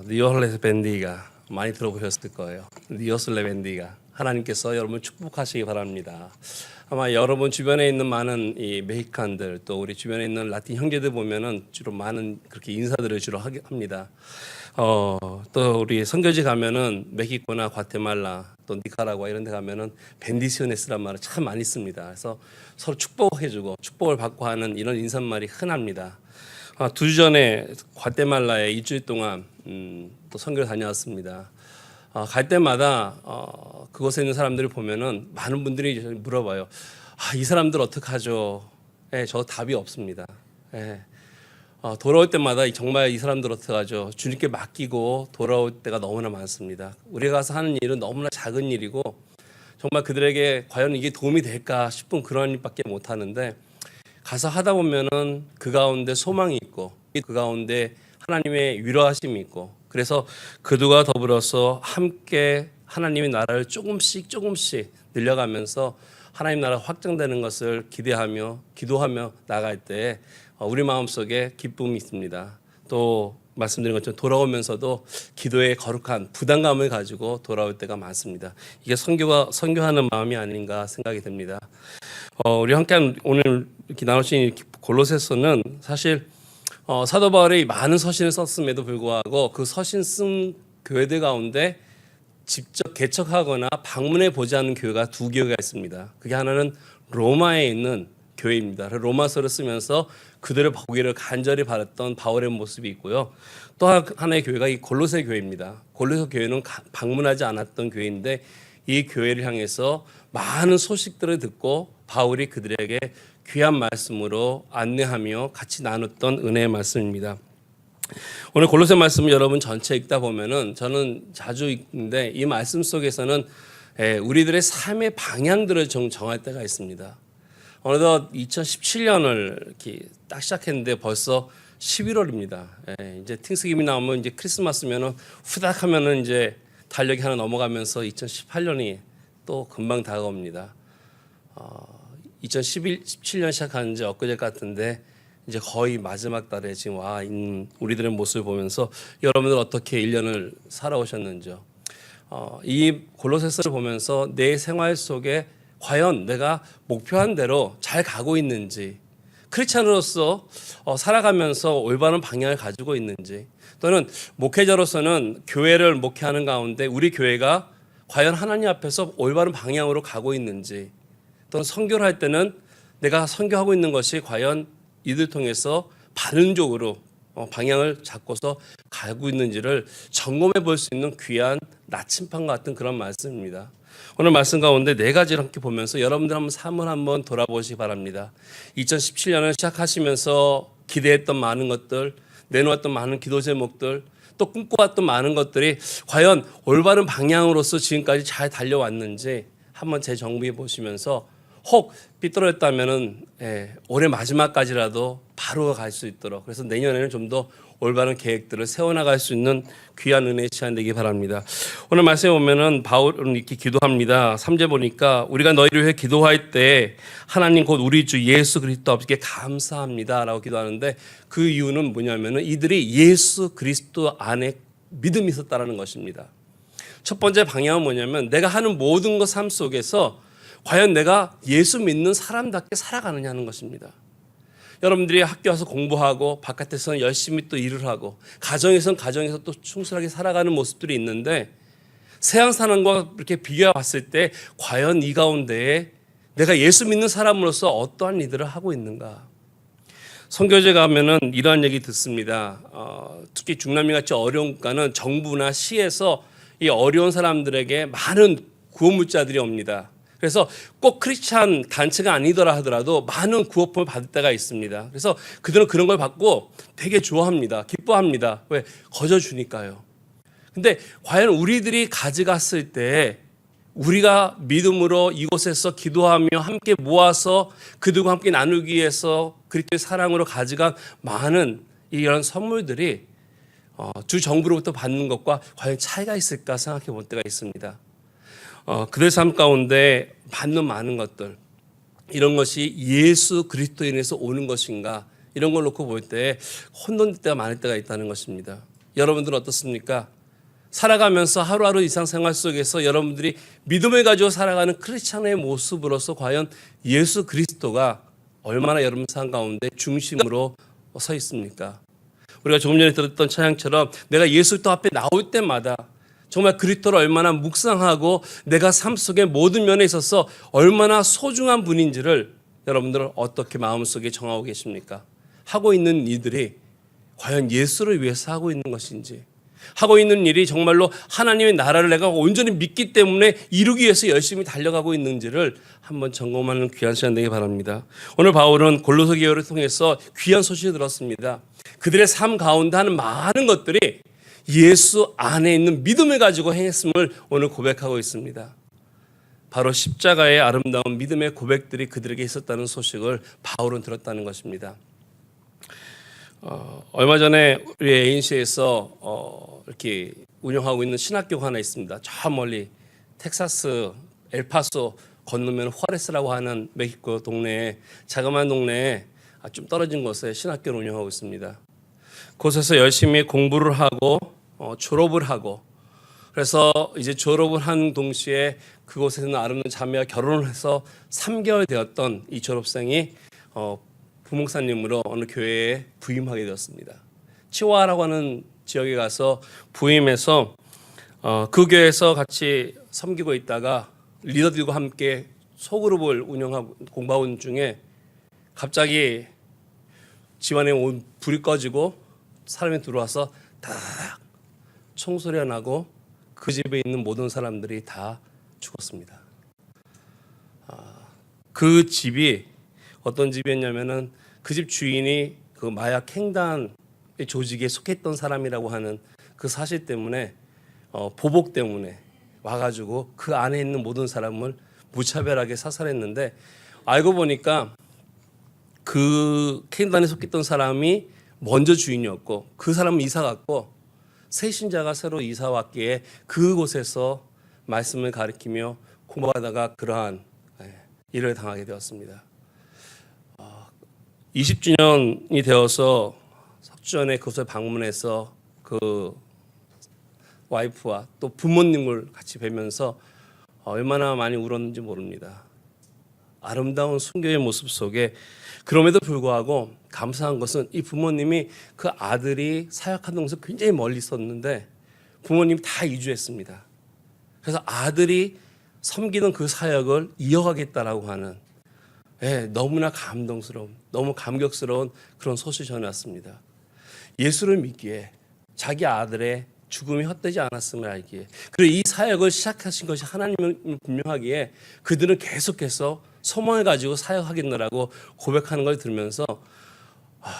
니오슬레 밴디가 많이 들어보셨을 거예요. 니오슬레 밴디가 하나님께서 여러분 축복하시기 바랍니다. 아마 여러분 주변에 있는 많은 이 메xi칸들 또 우리 주변에 있는 라틴 형제들 보면은 주로 많은 그렇게 인사들을 주로 합니다. 또 우리 선교지 가면은 멕시코나 과테말라 또 니카라과 이런 데 가면은 벤디시오네스란 말을 참 많이 씁니다. 그래서 서로 축복해주고 축복을 받고 하는 이런 인사말이 흔합니다. 2주 전에 과테말라에 2주일 동안 또 선교를 다녀왔습니다. 갈 때마다 그곳에 있는 사람들을 보면은 많은 분들이 물어봐요. 이 사람들 어떡하죠? 저 답이 없습니다. 돌아올 때마다 정말 이 사람들 어떡하죠? 주님께 맡기고 돌아올 때가 너무나 많습니다. 우리가 가서 하는 일은 너무나 작은 일이고 정말 그들에게 과연 이게 도움이 될까 싶은 그런 일밖에 못 하는데 가서 하다 보면은 그 가운데 소망이 있고 그 가운데 하나님의 위로하심이 있고 그래서 그들과 더불어서 함께 하나님의 나라를 조금씩 늘려가면서 하나님 나라가 확장되는 것을 기대하며 기도하며 나갈 때 우리 마음속에 기쁨이 있습니다. 또 말씀드린 것처럼 돌아오면서도 기도에 거룩한 부담감을 가지고 돌아올 때가 많습니다. 이게 선교하는 마음이 아닌가 생각이 됩니다. 우리 함께 오늘 이렇게 나누신 골로새서는 사실 사도 바울이 많은 서신을 썼음에도 불구하고 그 서신 쓴 교회들 가운데 직접 개척하거나 방문해 보지 않은 교회가 2교회가 있습니다. 그게 하나는 로마에 있는 교회입니다. 로마서를 쓰면서 그들을 보기를 간절히 바랐던 바울의 모습이 있고요. 또 하나의 교회가 이 골로새 교회입니다. 골로새 교회는 방문하지 않았던 교회인데 이 교회를 향해서 많은 소식들을 듣고 바울이 그들에게 귀한 말씀으로 안내하며 같이 나눴던 은혜의 말씀입니다. 오늘 골로새 말씀을 여러분 전체 읽다 보면은 저는 자주 읽는데 이 말씀 속에서는 우리들의 삶의 방향들을 정할 때가 있습니다. 어느덧 2017년을 이렇게 딱 시작했는데 벌써 11월입니다. 이제 팅스기빙 나오면 이제 크리스마스면은 후닥 하면은 이제 달력이 하나 넘어가면서 2018년이 또 금방 다가옵니다. 2017년 시작한 지 엊그제 같은데 이제 거의 마지막 달에 지금 와 있는 우리들의 모습을 보면서 여러분들 어떻게 1년을 살아오셨는지요? 이 골로새서를 보면서 내 생활 속에 과연 내가 목표한 대로 잘 가고 있는지, 크리스찬으로서 살아가면서 올바른 방향을 가지고 있는지, 또는 목회자로서는 교회를 목회하는 가운데 우리 교회가 과연 하나님 앞에서 올바른 방향으로 가고 있는지, 또는 선교를 할 때는 내가 선교하고 있는 것이 과연 이들 통해서 바른 쪽으로 방향을 잡고서 가고 있는지를 점검해 볼 수 있는 귀한 나침반 같은 그런 말씀입니다. 오늘 말씀 가운데 4가지를 함께 보면서 여러분들 한번 삶을 한번 돌아보시기 바랍니다. 2017년을 시작하시면서 기대했던 많은 것들, 내놓았던 많은 기도 제목들, 또 꿈꿔왔던 많은 것들이 과연 올바른 방향으로서 지금까지 잘 달려왔는지 한번 재정비해 보시면서 혹 삐뚤어졌다면은 올해 마지막까지라도 바로 갈 수 있도록 그래서 내년에는 좀 더 올바른 계획들을 세워나갈 수 있는 귀한 은혜의 시간 되기 바랍니다. 오늘 말씀에 보면은 바울은 이렇게 기도합니다. 3절 보니까 우리가 너희를 위해 기도할 때 하나님 곧 우리 주 예수 그리스도 아버지께 감사합니다라고 기도하는데 그 이유는 뭐냐면은 이들이 예수 그리스도 안에 믿음이 있었다라는 것입니다. 첫 번째 방향은 뭐냐면 내가 하는 모든 것 삶 속에서 과연 내가 예수 믿는 사람답게 살아가느냐 하는 것입니다. 여러분들이 학교 와서 공부하고 바깥에서는 열심히 또 일을 하고 가정에서 또 충실하게 살아가는 모습들이 있는데 세상 사람과 이렇게 비교해 봤을 때 과연 이 가운데에 내가 예수 믿는 사람으로서 어떠한 일들을 하고 있는가. 선교제 가면은 이러한 얘기 듣습니다. 특히 중남미 같이 어려운 국가는 정부나 시에서 이 어려운 사람들에게 많은 구호물자들이 옵니다. 그래서 꼭 크리스찬 단체가 아니더라 하더라도 많은 구호품을 받을 때가 있습니다. 그래서 그들은 그런 걸 받고 되게 좋아합니다. 기뻐합니다. 왜? 거저 주니까요. 근데 과연 우리들이 가져갔을 때 우리가 믿음으로 이곳에서 기도하며 함께 모아서 그들과 함께 나누기 위해서 그리스도의 사랑으로 가져간 많은 이런 선물들이 주 정부로부터 받는 것과 과연 차이가 있을까 생각해 볼 때가 있습니다. 그들의 삶 가운데 받는 많은 것들 이런 것이 예수 그리스도인에서 오는 것인가 이런 걸 놓고 볼 때 혼돈될 때가 많을 때가 있다는 것입니다. 여러분들은 어떻습니까? 살아가면서 하루하루 일상생활 속에서 여러분들이 믿음을 가지고 살아가는 크리스찬의 모습으로서 과연 예수 그리스도가 얼마나 여러분 삶 가운데 중심으로 서 있습니까? 우리가 조금 전에 들었던 찬양처럼 내가 예수 그리스도 앞에 나올 때마다 정말 그리스도를 얼마나 묵상하고 내가 삶 속의 모든 면에 있어서 얼마나 소중한 분인지를 여러분들은 어떻게 마음속에 정하고 계십니까? 하고 있는 이들이 과연 예수를 위해서 하고 있는 것인지, 하고 있는 일이 정말로 하나님의 나라를 내가 온전히 믿기 때문에 이루기 위해서 열심히 달려가고 있는지를 한번 점검하는 귀한 시간 되기 바랍니다. 오늘 바울은 골로새 교회를 통해서 귀한 소식을 들었습니다. 그들의 삶 가운데 하는 많은 것들이 예수 안에 있는 믿음을 가지고 행했음을 오늘 고백하고 있습니다. 바로 십자가의 아름다운 믿음의 고백들이 그들에게 있었다는 소식을 바울은 들었다는 것입니다. 얼마 전에 우리 ANC에서 이렇게 운영하고 있는 신학교가 하나 있습니다. 저 멀리 텍사스 엘파소 건너면 후아레스라고 하는 멕시코 동네에, 자그마한 동네에 좀 떨어진 곳에 신학교를 운영하고 있습니다. 그곳에서 열심히 공부를 하고 졸업을 하고, 그래서 이제 졸업을 한 동시에 그곳에서는 아름다운 자매와 결혼을 해서 3개월 되었던 이 졸업생이 부목사님으로 어느 교회에 부임하게 되었습니다. 치와라고 하는 지역에 가서 부임해서 그 교회에서 같이 섬기고 있다가 리더들과 함께 소그룹을 운영하고 공부하고 있는 중에 갑자기 집안에 불이 꺼지고 사람이 들어와서 딱 총소리가 나고 그 집에 있는 모든 사람들이 다 죽었습니다. 그 집이 어떤 집이었냐면은 그 집 주인이 그 마약 횡단의 조직에 속했던 사람이라고 하는 그 사실 때문에 보복 때문에 와가지고 그 안에 있는 모든 사람을 무차별하게 사살했는데, 알고 보니까 그 횡단에 속했던 사람이 먼저 주인이었고 그 사람은 이사 갔고 새신자가 새로 이사 왔기에 그곳에서 말씀을 가르치며 공부하다가 그러한 일을 당하게 되었습니다. 20주년이 되어서 석주전에 그곳에 방문해서 그 와이프와 또 부모님을 같이 뵈면서 얼마나 많이 울었는지 모릅니다. 아름다운 순교의 모습 속에, 그럼에도 불구하고 감사한 것은 이 부모님이 그 아들이 사역하던 곳에서 굉장히 멀리 있었는데 부모님이 다 이주했습니다. 그래서 아들이 섬기던 그 사역을 이어가겠다라고 하는 너무나 감동스러운, 너무 감격스러운 그런 소식이 전해왔습니다. 예수를 믿기에 자기 아들의 죽음이 헛되지 않았음을 알기에, 그리고 이 사역을 시작하신 것이 하나님을 분명하기에 그들은 계속해서 소망을 가지고 사역하겠노라고 고백하는 걸 들으면서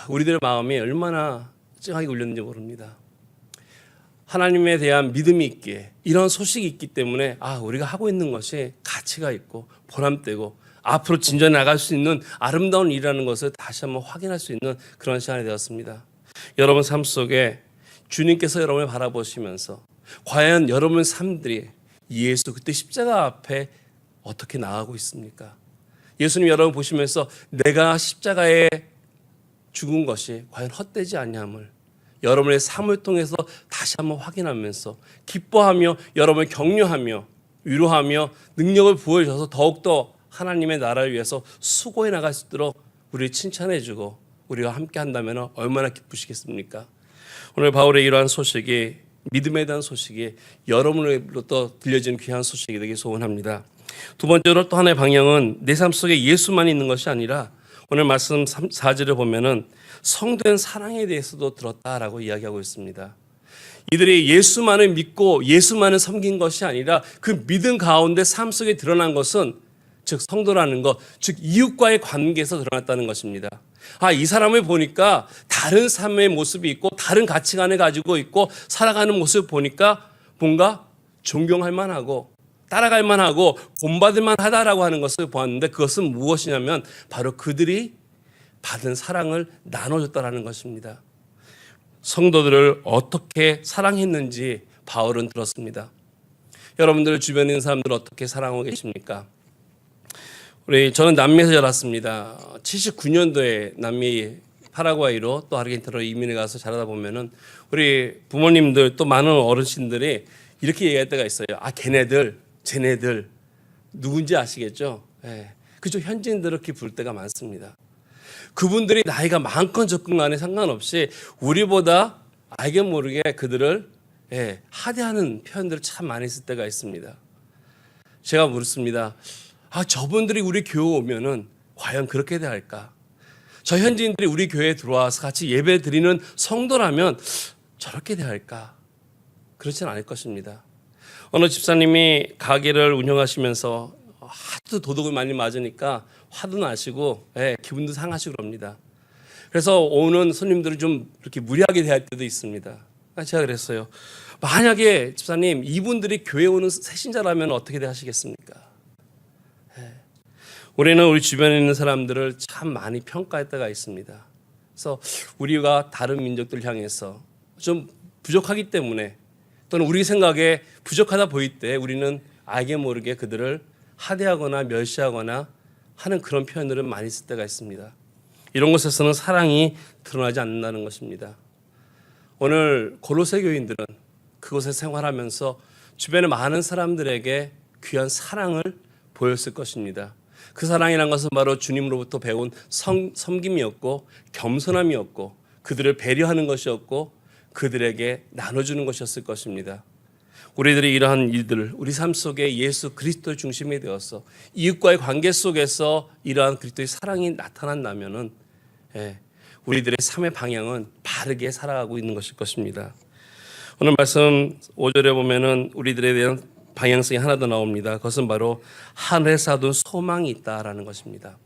우리들의 마음이 얼마나 찡하게 울렸는지 모릅니다. 하나님에 대한 믿음이 있기에, 이런 소식이 있기 때문에 우리가 하고 있는 것이 가치가 있고 보람되고 앞으로 진전해 나갈 수 있는 아름다운 일이라는 것을 다시 한번 확인할 수 있는 그런 시간이 되었습니다. 여러분 삶 속에 주님께서 여러분을 바라보시면서 과연 여러분 삶들이 예수 그때 십자가 앞에 어떻게 나아가고 있습니까? 예수님 여러분 보시면서 내가 십자가에 죽은 것이 과연 헛되지 않냐함을 여러분의 삶을 통해서 다시 한번 확인하면서 기뻐하며 여러분을 격려하며 위로하며 능력을 부어주셔서 더욱더 하나님의 나라를 위해서 수고해 나갈 수 있도록 우리를 칭찬해주고 우리가 함께 한다면 얼마나 기쁘시겠습니까? 오늘 바울의 이러한 소식이, 믿음에 대한 소식이 여러분으로부터 들려지는 귀한 소식이 되길 소원합니다. 두 번째로 또 하나의 방향은 내 삶 속에 예수만 있는 것이 아니라 오늘 말씀 4절을 보면은 성도의 사랑에 대해서도 들었다라고 이야기하고 있습니다. 이들이 예수만을 믿고 예수만을 섬긴 것이 아니라 그 믿음 가운데 삶 속에 드러난 것은 즉 성도라는 것, 즉 이웃과의 관계에서 드러났다는 것입니다. 이 사람을 보니까 다른 삶의 모습이 있고 다른 가치관을 가지고 있고 살아가는 모습을 보니까 뭔가 존경할 만하고 따라갈 만하고 본받을 만하다라고 하는 것을 보았는데, 그것은 무엇이냐면 바로 그들이 받은 사랑을 나눠줬다라는 것입니다. 성도들을 어떻게 사랑했는지 바울은 들었습니다. 여러분들 주변에 있는 사람들 어떻게 사랑하고 계십니까? 저는 남미에서 자랐습니다. 79년도에 남미 파라과이로 또 아르헨티나로 이민을 가서 자라다 보면은 우리 부모님들 또 많은 어르신들이 이렇게 얘기할 때가 있어요. 아, 쟤네들 누군지 아시겠죠? 예. 그죠? 현지인들 이렇게 부를 때가 많습니다. 그분들이 나이가 많건 적건 간에 상관없이 우리보다 알게 모르게 그들을 하대하는 표현들을 참 많이 쓸 때가 있습니다. 제가 묻습니다. 아, 저분들이 우리 교회 오면은 과연 그렇게 대할까? 저 현지인들이 우리 교회에 들어와서 같이 예배 드리는 성도라면 저렇게 대할까? 그렇진 않을 것입니다. 어느 집사님이 가게를 운영하시면서 하도 도둑을 많이 맞으니까 화도 나시고 기분도 상하시고 그럽니다. 그래서 오는 손님들을 좀 이렇게 무리하게 대할 때도 있습니다. 제가 그랬어요. 만약에 집사님 이분들이 교회 오는 새신자라면 어떻게 대하시겠습니까? 우리는 우리 주변에 있는 사람들을 참 많이 평가할 때가 있습니다. 그래서 우리가 다른 민족들 향해서 좀 부족하기 때문에 또는 우리 생각에 부족하다 보일 때 우리는 알게 모르게 그들을 하대하거나 멸시하거나 하는 그런 표현들을 많이 쓸 때가 있습니다. 이런 곳에서는 사랑이 드러나지 않는다는 것입니다. 오늘 골로새 교인들은 그곳에 생활하면서 주변의 많은 사람들에게 귀한 사랑을 보였을 것입니다. 그 사랑이란 것은 바로 주님으로부터 배운 섬김이었고 겸손함이었고 그들을 배려하는 것이었고 그들에게 나눠주는 것이었을 것입니다. 우리들이 이러한 일들을 우리 삶 속에 예수 그리스도의 중심이 되어서 이웃과의 관계 속에서 이러한 그리스도의 사랑이 나타난다면은 우리들의 삶의 방향은 바르게 살아가고 있는 것일 것입니다. 오늘 말씀 5절에 보면은 우리들에 대한 방향성이 하나 더 나옵니다. 그것은 바로 하늘에서 둔 소망이 있다라는 것입니다.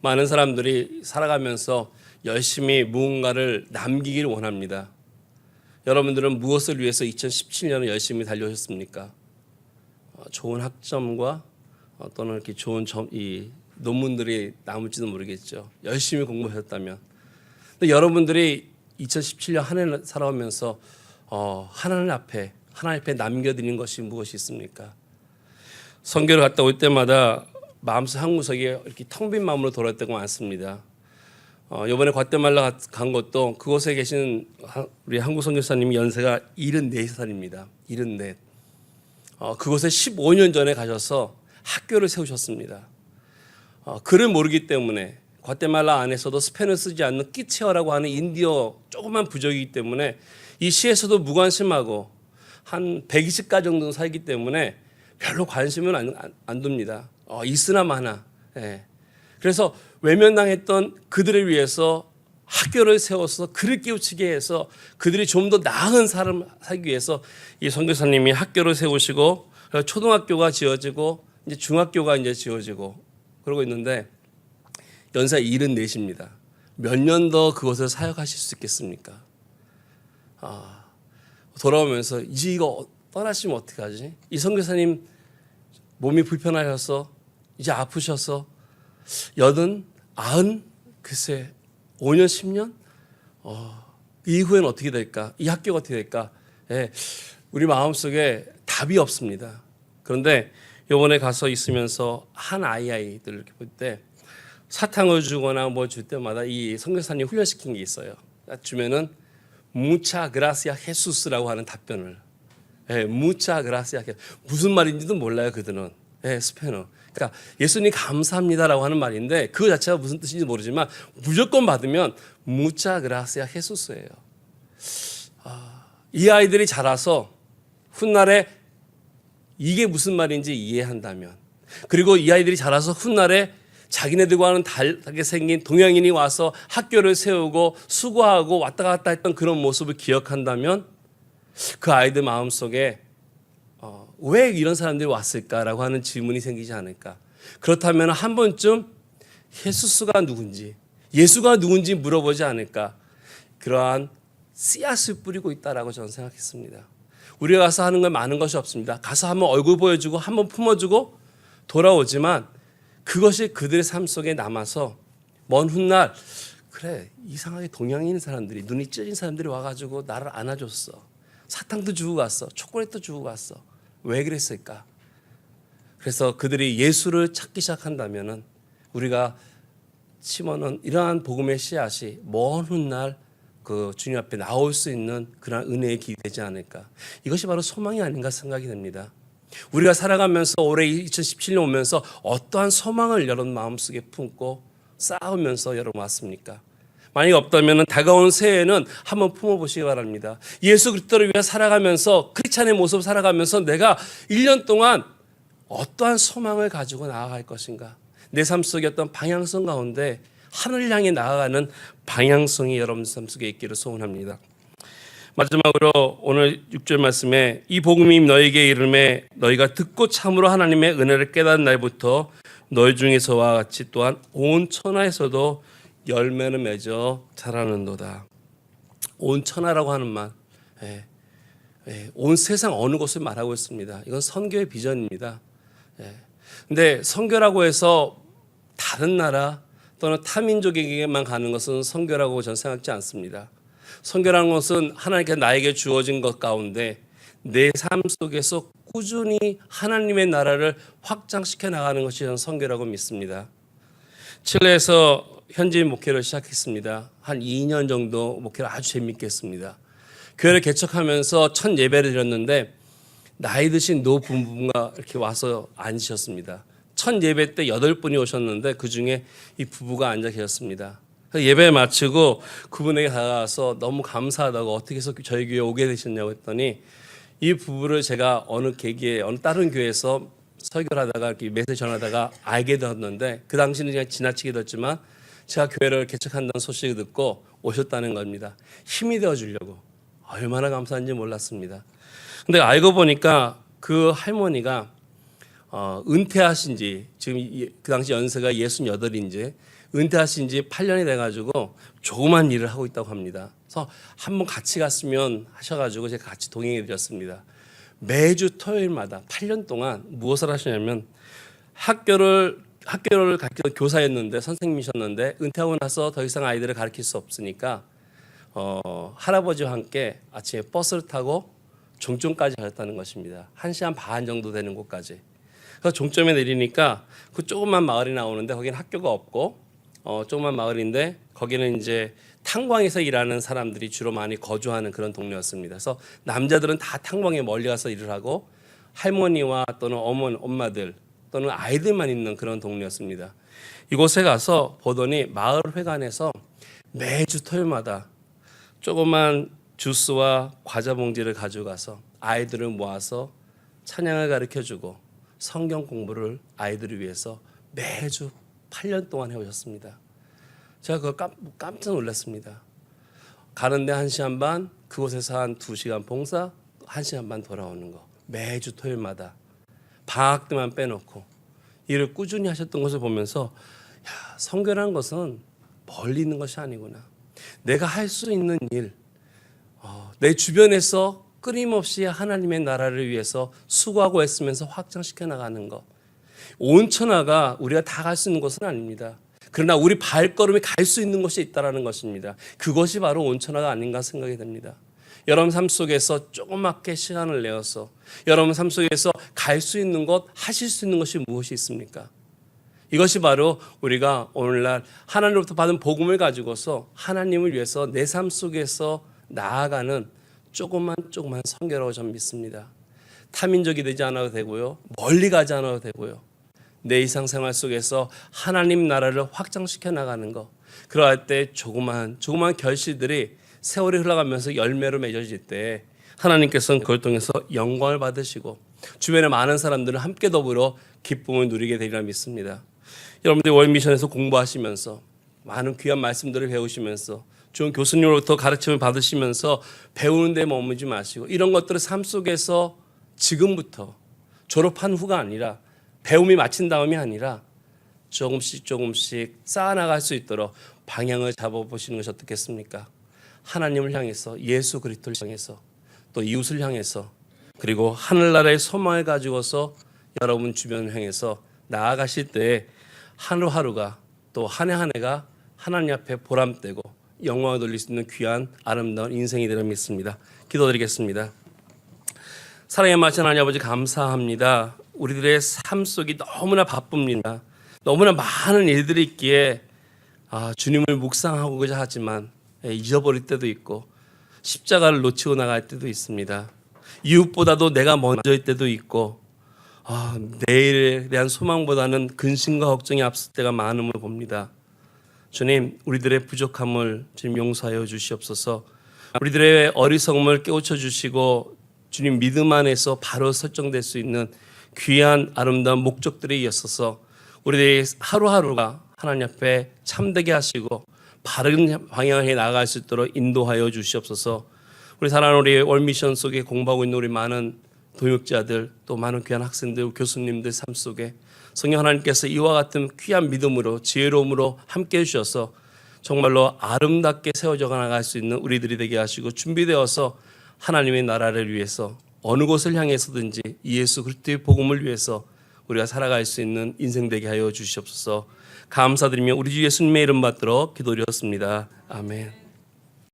많은 사람들이 살아가면서 열심히 무언가를 남기기를 원합니다. 여러분들은 무엇을 위해서 2017년을 열심히 달려오셨습니까? 좋은 학점과 또는 이렇게 좋은 이 논문들이 남을지도 모르겠죠. 열심히 공부하셨다면. 근데 여러분들이 2017년 한 해를 살아오면서 하나님 앞에 남겨드린 것이 무엇이 있습니까? 선교를 갔다 올 때마다 마음속 한 구석에 이렇게 텅 빈 마음으로 돌아올 때가 많습니다. 이번에 과테말라 간 것도 그곳에 계신 우리 한국 선교사님이 연세가 74살입니다. 74. 그곳에 15년 전에 가셔서 학교를 세우셨습니다. 글을 모르기 때문에 과테말라 안에서도 스페인을 쓰지 않는 끼체어라고 하는 인디어 조그만 부족이기 때문에 이 시에서도 무관심하고 한 120가 정도 살기 때문에 별로 관심은 안 둡니다. 있으나 마나. 그래서 외면당했던 그들을 위해서 학교를 세워서 그를 깨우치게 해서 그들이 좀 더 나은 삶을 살기 위해서 이 선교사님이 학교를 세우시고 초등학교가 지어지고 이제 중학교가 이제 지어지고 그러고 있는데 연세 74입니다. 몇 년 더 그것을 사역하실 수 있겠습니까? 돌아오면서 이제 이거 떠나시면 어떡하지? 이 선교사님 몸이 불편하셔서 이제 아프셔서 80, 90, 글쎄 5년, 10년? 이후에는 어떻게 될까? 이 학교가 어떻게 될까? 우리 마음속에 답이 없습니다. 그런데 이번에 가서 있으면서 한 아이들 이렇게 볼 때 사탕을 주거나 뭐 줄 때마다 이 선교사님 훈련시킨 게 있어요. 주면은 무차 그라시아 헤수스라고 하는 답변을. 무차 그라시아 무슨 말인지도 몰라요 그들은. 스페인어. 그러니까 예수님 감사합니다라고 하는 말인데 그 자체가 무슨 뜻인지 모르지만 무조건 받으면 무차 그라시아 헤수스예요. 이 아이들이 자라서 훗날에 이게 무슨 말인지 이해한다면 그리고 이 아이들이 자라서 훗날에 자기네들과는 다르게 생긴 동양인이 와서 학교를 세우고 수고하고 왔다 갔다 했던 그런 모습을 기억한다면 그 아이들 마음속에 왜 이런 사람들이 왔을까라고 하는 질문이 생기지 않을까. 그렇다면 한 번쯤 예수가 누군지 예수가 누군지 물어보지 않을까. 그러한 씨앗을 뿌리고 있다라고 저는 생각했습니다. 우리가 가서 하는 건 많은 것이 없습니다. 가서 한번 얼굴 보여주고 한번 품어주고 돌아오지만 그것이 그들의 삶 속에 남아서 먼 훗날 그래 이상하게 동양인 사람들이 눈이 찢어진 사람들이 와가지고 나를 안아줬어. 사탕도 주고 갔어. 초콜릿도 주고 갔어. 왜 그랬을까? 그래서 그들이 예수를 찾기 시작한다면은 우리가 심어놓은 이러한 복음의 씨앗이 먼 훗날 그 주님 앞에 나올 수 있는 그런 은혜의 길이 되지 않을까. 이것이 바로 소망이 아닌가 생각이 됩니다. 우리가 살아가면서 올해 2017년 오면서 어떠한 소망을 여러분 마음속에 품고 쌓으면서 여러분 왔습니까? 만약에 없다면 다가온 새해에는 한번 품어보시기 바랍니다. 예수 그리스도를 위해 살아가면서 크리스찬의 모습 살아가면서 내가 1년 동안 어떠한 소망을 가지고 나아갈 것인가. 내 삶 속에 어떤 방향성 가운데 하늘을 향해 나아가는 방향성이 여러분 삶 속에 있기를 소원합니다. 마지막으로 오늘 6절 말씀에 이 복음이 너에게 이름에 너희가 듣고 참으로 하나님의 은혜를 깨닫는 날부터 너희 중에서와 같이 또한 온 천하에서도 열매를 맺어 자라는도다. 온 천하라고 하는 말, 온 세상 어느 곳을 말하고 있습니다. 이건 선교의 비전입니다. 근데 선교라고 해서 다른 나라 또는 타민족에게만 가는 것은 선교라고 저는 생각지 않습니다. 선교라는 것은 하나님께서 나에게 주어진 것 가운데 내 삶 속에서 꾸준히 하나님의 나라를 확장시켜 나가는 것이 저는 선교라고 믿습니다. 칠레에서 현지인 목회를 시작했습니다. 한 2년 정도 목회를 아주 재밌게 했습니다. 교회를 개척하면서 첫 예배를 드렸는데 나이 드신 노부부가 이렇게 와서 앉으셨습니다. 첫 예배 때 8분이 오셨는데 그중에 이 부부가 앉아 계셨습니다. 예배 마치고 그분에게 다가가서 너무 감사하다고 어떻게 해서 저희 교회에 오게 되셨냐고 했더니 이 부부를 제가 어느 계기에 어느 다른 교회에서 설교를 하다가 이렇게 메시지 전하다가 알게 되었는데 그 당시는 그냥 지나치게 됐지만 제가 교회를 개척한다는 소식을 듣고 오셨다는 겁니다. 힘이 되어 주려고. 얼마나 감사한지 몰랐습니다. 근데 알고 보니까 그 할머니가 은퇴하신 지 지금 그 당시 연세가 68인지 은퇴하신 지 8년이 돼가지고 조그만 일을 하고 있다고 합니다. 그래서 한번 같이 갔으면 하셔가지고 제가 같이 동행해 드렸습니다. 매주 토요일마다 8년 동안 무엇을 하시냐면 학교를 가르치던 교사였는데 선생님이셨는데 은퇴하고 나서 더 이상 아이들을 가르칠 수 없으니까 할아버지와 함께 아침에 버스를 타고 종점까지 가셨다는 것입니다. 1시간 반 정도 되는 곳까지. 그래서 종점에 내리니까 그 조그만 마을이 나오는데 거기는 학교가 없고 조그만 마을인데 거기는 이제 탄광에서 일하는 사람들이 주로 많이 거주하는 그런 동네였습니다. 그래서 남자들은 다 탄광에 멀리 가서 일을 하고 할머니와 또는 엄마들 또는 아이들만 있는 그런 동네였습니다. 이곳에 가서 보더니 마을 회관에서 매주 토요일마다 조그만 주스와 과자 봉지를 가져가서 아이들을 모아서 찬양을 가르쳐주고 성경 공부를 아이들을 위해서 매주 8년 동안 해오셨습니다. 제가 그거 깜짝 놀랐습니다. 가는데 1시간 반, 그곳에서 한 2시간 봉사, 1시간 반 돌아오는 거. 매주 토요일마다 방학 때만 빼놓고 일을 꾸준히 하셨던 것을 보면서 선교라는 것은 멀리 있는 것이 아니구나. 내가 할 수 있는 일, 내 주변에서 끊임없이 하나님의 나라를 위해서 수고하고 애쓰면서 확장시켜 나가는 것. 온 천하가 우리가 다 갈 수 있는 것은 아닙니다. 그러나 우리 발걸음이 갈 수 있는 곳이 있다는 것입니다. 그것이 바로 온 천하가 아닌가 생각이 됩니다. 여러분 삶 속에서 조그맣게 시간을 내어서 여러분 삶 속에서 갈 수 있는 것, 하실 수 있는 것이 무엇이 있습니까? 이것이 바로 우리가 오늘날 하나님으로부터 받은 복음을 가지고서 하나님을 위해서 내 삶 속에서 나아가는 조그만 선교라고 저는 믿습니다. 타민족이 되지 않아도 되고요. 멀리 가지 않아도 되고요. 내 일상생활 속에서 하나님 나라를 확장시켜 나가는 것. 그러할 때 조그만 결실들이 세월이 흘러가면서 열매로 맺어질 때 하나님께서는 그걸 통해서 영광을 받으시고 주변에 많은 사람들을 함께 더불어 기쁨을 누리게 되리라 믿습니다. 여러분들이 월미션에서 공부하시면서 많은 귀한 말씀들을 배우시면서 좋은 교수님으로부터 가르침을 받으시면서 배우는 데 머무지 마시고 이런 것들을 삶 속에서 지금부터 졸업한 후가 아니라 배움이 마친 다음이 아니라 조금씩 쌓아나갈 수 있도록 방향을 잡아보시는 것이 어떻겠습니까? 하나님을 향해서 예수 그리스도를 향해서 또 이웃을 향해서 그리고 하늘나라의 소망을 가지고서 여러분 주변을 향해서 나아가실 때 하루하루가 또 한 해 한 해가 하나님 앞에 보람되고 영광을 돌릴 수 있는 귀한 아름다운 인생이 되리라 믿습니다. 기도드리겠습니다. 사랑의 마신 하나님 아버지 감사합니다. 우리들의 삶 속이 너무나 바쁩니다. 너무나 많은 일들이 있기에 주님을 묵상하고자 하지만 잊어버릴 때도 있고 십자가를 놓치고 나갈 때도 있습니다. 이웃보다도 내가 먼저일 때도 있고 내일에 대한 소망보다는 근심과 걱정이 앞설 때가 많음을 봅니다. 주님, 우리들의 부족함을 주님 용서하여 주시옵소서. 우리들의 어리석음을 깨우쳐 주시고 주님 믿음 안에서 바로 설정될 수 있는 귀한 아름다운 목적들에 이어서 우리들의 하루하루가 하나님 앞에 참되게 하시고 바른 방향에 나아갈 수 있도록 인도하여 주시옵소서. 우리 사랑하는 우리 월미션 속에 공부하고 있는 우리 많은 동역자들, 또 많은 귀한 학생들, 교수님들 삶 속에 성령 하나님께서 이와 같은 귀한 믿음으로 지혜로움으로 함께해 주셔서 정말로 아름답게 세워져 나갈 수 있는 우리들이 되게 하시고 준비되어서 하나님의 나라를 위해서 어느 곳을 향해서든지 예수 그리스도의 복음을 위해서 우리가 살아갈 수 있는 인생 되게 하여 주시옵소서. 감사드리며 우리 주 예수님의 이름 받들어 기도드렸습니다. 아멘.